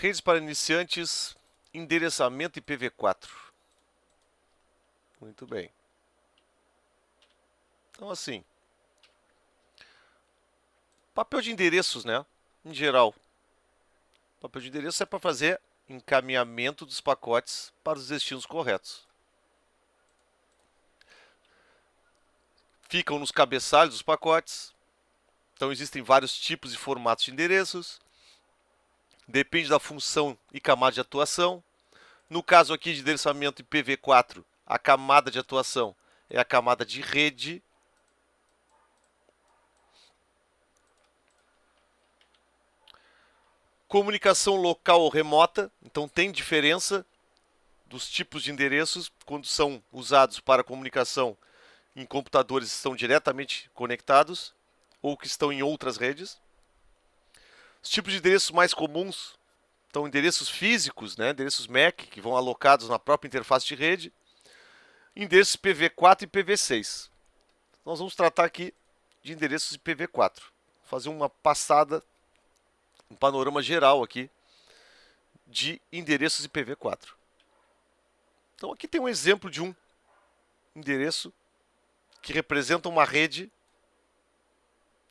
Redes para iniciantes, endereçamento IPv4. Muito bem. Então, assim, papel de endereços, né? Em geral, papel de endereço é para fazer encaminhamento dos pacotes para os destinos corretos. Ficam nos cabeçalhos dos pacotes. Então, existem vários tipos e formatos de endereços. Depende da função e camada de atuação. No caso aqui de endereçamento IPv4, a camada de atuação é a camada de rede. Comunicação local ou remota, então tem diferença dos tipos de endereços quando são usados para comunicação em computadores que estão diretamente conectados ou que estão em outras redes. Os tipos de endereços mais comuns são endereços físicos, né, endereços MAC, que vão alocados na própria interface de rede, endereços IPv4 e IPv6. Nós vamos tratar aqui de endereços IPv4. Vou fazer uma passada, um panorama geral aqui de endereços IPv4. Então aqui tem um exemplo de um endereço que representa uma rede.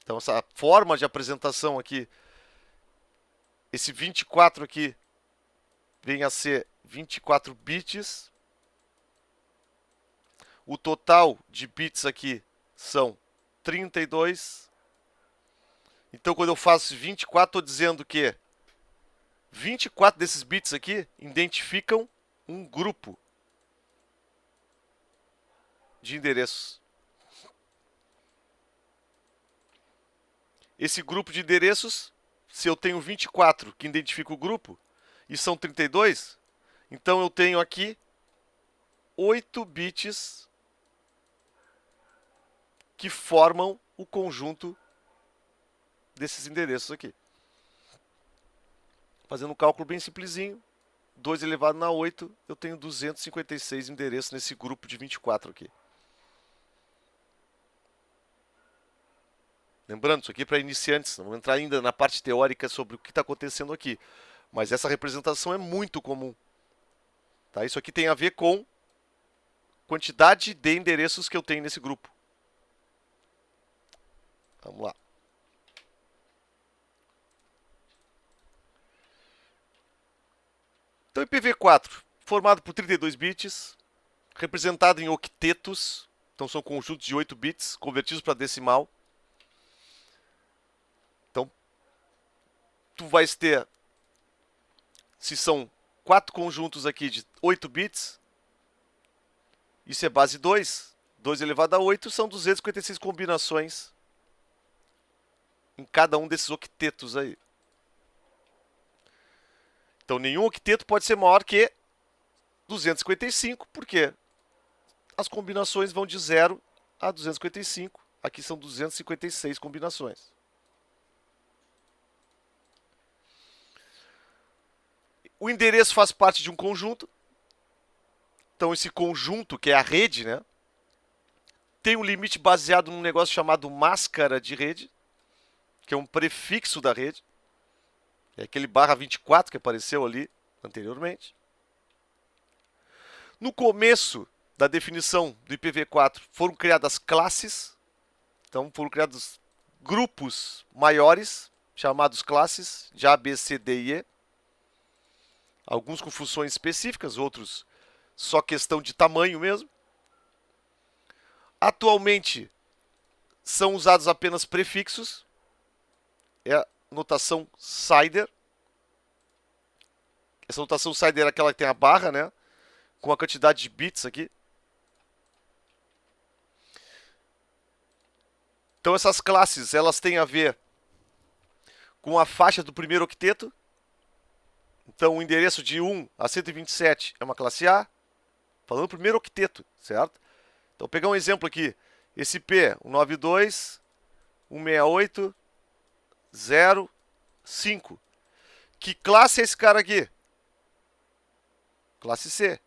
Então essa forma de apresentação aqui, esse 24 aqui, vem a ser 24 bits. O total de bits aqui são 32. Então quando eu faço 24, estou dizendo que 24 desses bits aqui identificam um grupo de endereços. Esse grupo de endereços, se eu tenho 24 que identifica o grupo, e são 32, então eu tenho aqui 8 bits que formam o conjunto desses endereços aqui. Fazendo um cálculo bem simplesinho, 2 elevado na 8, eu tenho 256 endereços nesse grupo de 24 aqui. Lembrando, isso aqui é para iniciantes, não vou entrar ainda na parte teórica sobre o que está acontecendo aqui. Mas essa representação é muito comum. Tá? Isso aqui tem a ver com quantidade de endereços que eu tenho nesse grupo. Vamos lá. Então, IPv4, formado por 32 bits, representado em octetos, então são conjuntos de 8 bits convertidos para decimal. Então, tu vais ter, se são 4 conjuntos aqui de 8 bits, isso é base 2, 2 elevado a 8 são 256 combinações em cada um desses octetos aí. Então, nenhum octeto pode ser maior que 255, porque as combinações vão de 0 a 255. Aqui são 256 combinações. O endereço faz parte de um conjunto. Então, esse conjunto, que é a rede, né, tem um limite baseado num negócio chamado máscara de rede, que é um prefixo da rede. É aquele barra 24 que apareceu ali anteriormente. No começo da definição do IPv4 foram criadas classes. Então foram criados grupos maiores, chamados classes, de A, B, C, D e E. Alguns com funções específicas, outros só questão de tamanho mesmo. Atualmente são usados apenas prefixos. É a notação CIDR. Essa notação CIDR é aquela que tem a barra, né? Com a quantidade de bits aqui. Então essas classes, elas têm a ver com a faixa do primeiro octeto. Então o endereço de 1 a 127 é uma classe A. Falando do primeiro octeto, certo? Então vou pegar um exemplo aqui. Esse P, 192.168.0.5. Que classe é esse cara aqui? Classe C.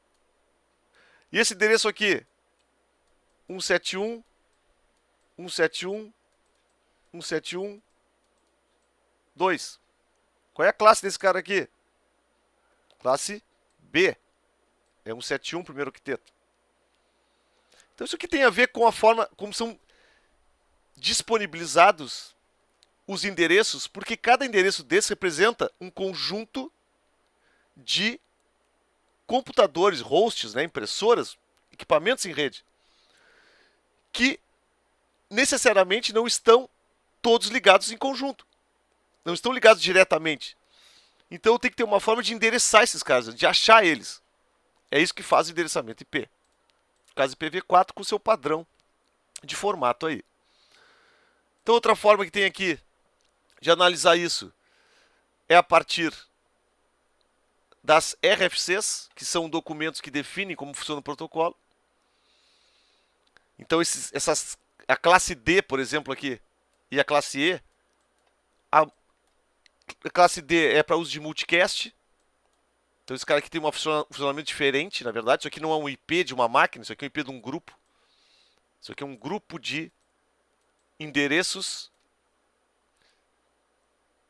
E esse endereço aqui? 171, 171, 171, 2. Qual é a classe desse cara aqui? Classe B. É 171, primeiro octeto. Então isso aqui tem a ver com a forma como são disponibilizados os endereços, porque cada endereço desse representa um conjunto de computadores, hosts, né, impressoras, equipamentos em rede, que necessariamente não estão todos ligados em conjunto. Não estão ligados diretamente. Então eu tenho que ter uma forma de endereçar esses caras, de achar eles. É isso que faz o endereçamento IP. No caso IPv4 com seu padrão de formato aí. Então outra forma que tem aqui de analisar isso é a partir das RFCs, que são documentos que definem como funciona o protocolo. Então a classe D, por exemplo, aqui, e a classe E, a classe D é para uso de multicast. Então esse cara aqui tem um funcionamento diferente, na verdade. Isso aqui não é um IP de uma máquina, isso aqui é um IP de um grupo. Isso aqui é um grupo de endereços.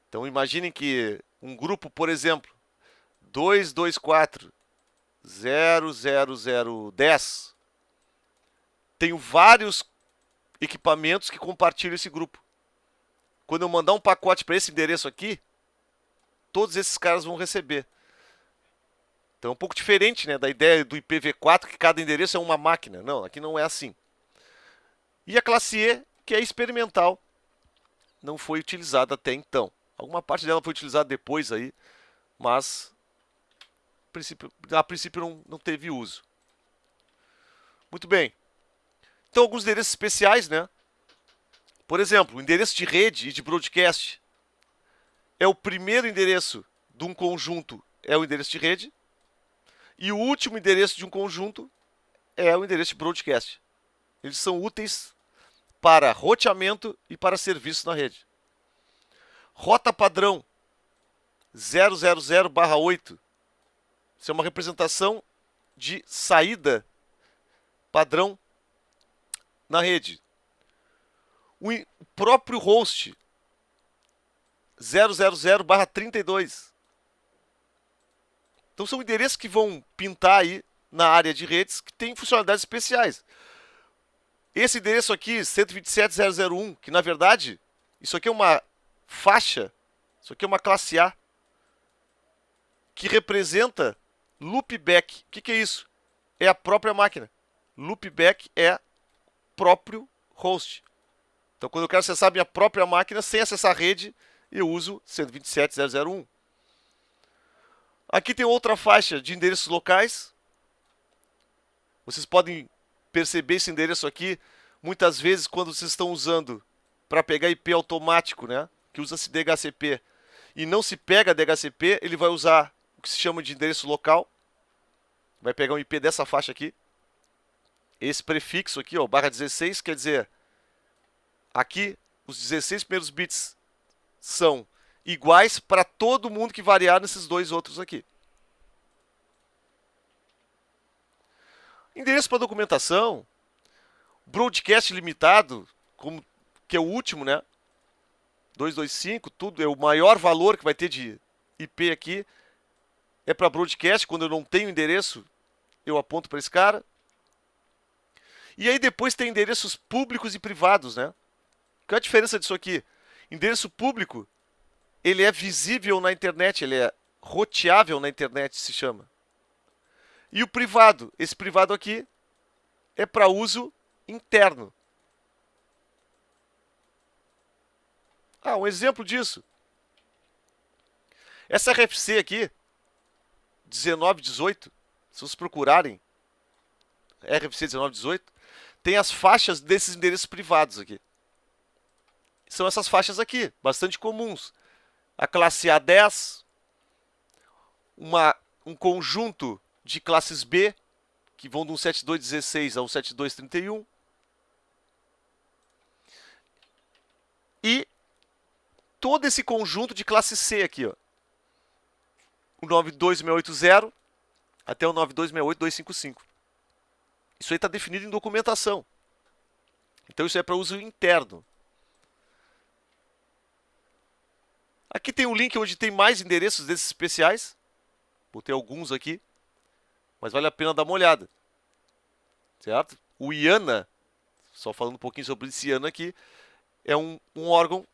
Então imaginem que um grupo, por exemplo, 224.00010, tenho vários equipamentos que compartilham esse grupo. Quando eu mandar um pacote para esse endereço aqui, todos esses caras vão receber. Então é um pouco diferente, né, da ideia do IPv4, que cada endereço é uma máquina. Não, aqui não é assim. E a classe E, que é experimental, não foi utilizada até então. Alguma parte dela foi utilizada depois aí, mas a princípio não teve uso. Muito bem. Então alguns endereços especiais, né? Por exemplo, o endereço de rede e de broadcast é o primeiro endereço de um conjunto, é o endereço de rede, e o último endereço de um conjunto é o endereço de broadcast. Eles são úteis para roteamento e para serviço na rede. Rota padrão 000/8. Isso é uma representação de saída padrão na rede. O próprio host 000/32. Então são endereços que vão pintar aí na área de redes que tem funcionalidades especiais. Esse endereço aqui, 127.001, que na verdade, isso aqui é uma faixa, isso aqui é uma classe A, que representa loopback. O que é isso? É a própria máquina. Loopback é próprio host. Então quando eu quero acessar minha própria máquina sem acessar a rede, eu uso 127.001. Aqui tem outra faixa de endereços locais. Vocês podem perceber esse endereço aqui, muitas vezes quando vocês estão usando para pegar IP automático, né? Que usa-se DHCP. E não se pega DHCP, ele vai usar o que se chama de endereço local. Vai pegar um IP dessa faixa aqui. Esse prefixo aqui, ó, /16, quer dizer, aqui os 16 primeiros bits são iguais para todo mundo que variar nesses dois outros aqui. Endereço para documentação, broadcast limitado, que é o último, né? 225, tudo é o maior valor que vai ter de IP aqui. É para broadcast, quando eu não tenho endereço, eu aponto para esse cara. E aí depois tem endereços públicos e privados, né? Qual é a diferença disso aqui? Endereço público, ele é visível na internet, ele é roteável na internet, se chama. E o privado, esse privado aqui é para uso interno. Um exemplo disso. Essa RFC aqui, 1918, se vocês procurarem, RFC 1918, tem as faixas desses endereços privados aqui. São essas faixas aqui, bastante comuns. A classe A10, um conjunto de classes B, que vão de um 7216 a um 7231. E todo esse conjunto de classe C aqui, ó. O 92680 até o 9268255. Isso aí está definido em documentação. Então isso é para uso interno. Aqui tem um link onde tem mais endereços desses especiais. Botei alguns aqui, mas vale a pena dar uma olhada, certo? O IANA, só falando um pouquinho sobre esse IANA aqui, é um órgão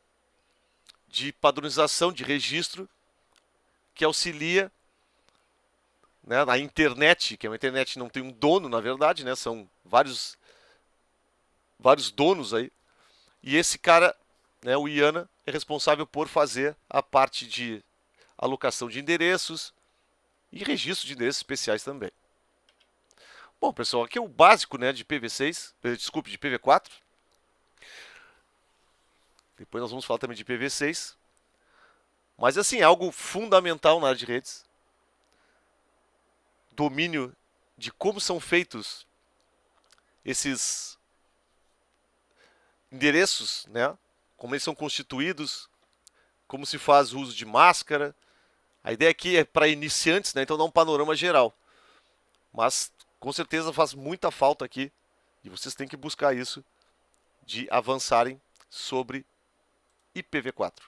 de padronização, de registro, que auxilia, né, na internet, que é uma internet que não tem um dono, na verdade, né, são vários donos aí, e esse cara, né, o IANA, é responsável por fazer a parte de alocação de endereços e registro de endereços especiais também. Bom, pessoal, aqui é o básico, né, de PV6, desculpe, de PV4. Depois nós vamos falar também de PV6. Mas assim, é algo fundamental na área de redes. Domínio de como são feitos esses endereços, né? Como eles são constituídos, como se faz o uso de máscara. A ideia aqui é para iniciantes, né? Então dá um panorama geral. Mas com certeza faz muita falta aqui e vocês têm que buscar isso de avançarem sobre IPv4.